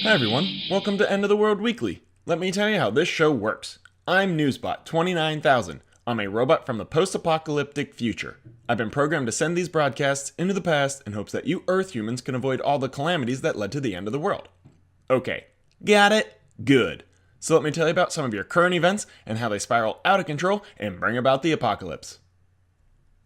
Hi everyone, welcome to End of the World Weekly. Let me tell you how this show works. I'm Newsbot 29000. I'm a robot from the post-apocalyptic future. I've been programmed to send these broadcasts into the past in hopes that you Earth humans can avoid all the calamities that led to the end of the world. Okay, got it? Good. So let me tell you about some of your current events and how they spiral out of control and bring about the apocalypse.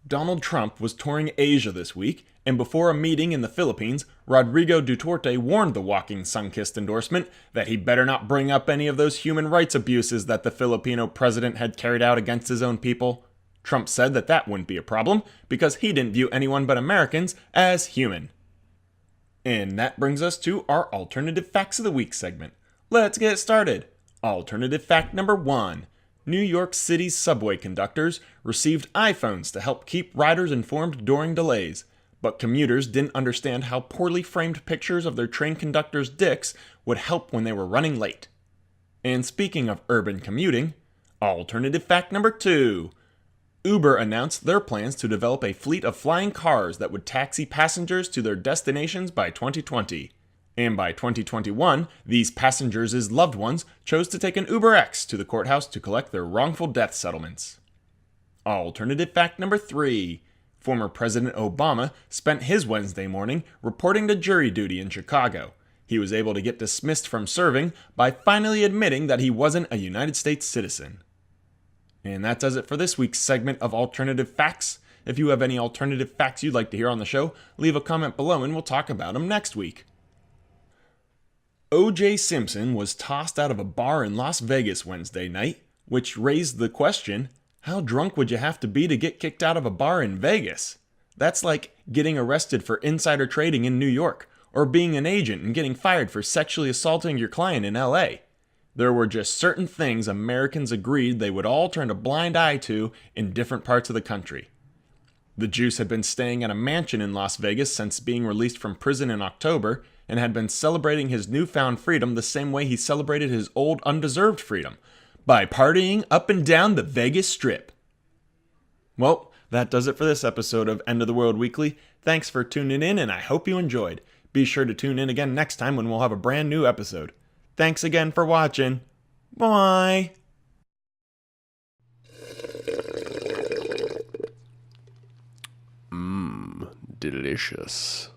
Donald Trump was touring Asia this week, and before a meeting in the Philippines, Rodrigo Duterte warned the walking sun-kissed endorsement that he better not bring up any of those human rights abuses that the Filipino president had carried out against his own people. Trump said that that wouldn't be a problem because he didn't view anyone but Americans as human. And that brings us to our Alternative Facts of the Week segment. Let's get started. Alternative fact number 1. New York City's subway conductors received iPhones to help keep riders informed during delays, but commuters didn't understand how poorly framed pictures of their train conductors' dicks would help when they were running late. And speaking of urban commuting, alternative fact number 2. Uber announced their plans to develop a fleet of flying cars that would taxi passengers to their destinations by 2020. And by 2021, these passengers' loved ones chose to take an UberX to the courthouse to collect their wrongful death settlements. Alternative fact number 3. Former President Obama spent his Wednesday morning reporting to jury duty in Chicago. He was able to get dismissed from serving by finally admitting that he wasn't a United States citizen. And that does it for this week's segment of Alternative Facts. If you have any alternative facts you'd like to hear on the show, leave a comment below and we'll talk about them next week. O.J. Simpson was tossed out of a bar in Las Vegas Wednesday night, which raised the question, how drunk would you have to be to get kicked out of a bar in Vegas? That's like getting arrested for insider trading in New York, or being an agent and getting fired for sexually assaulting your client in LA. There were just certain things Americans agreed they would all turn a blind eye to in different parts of the country. The Juice had been staying at a mansion in Las Vegas since being released from prison in October, and had been celebrating his newfound freedom the same way he celebrated his old undeserved freedom, by partying up and down the Vegas Strip. Well, that does it for this episode of End of the World Weekly. Thanks for tuning in, and I hope you enjoyed. Be sure to tune in again next time when we'll have a brand new episode. Thanks again for watching. Bye! Delicious.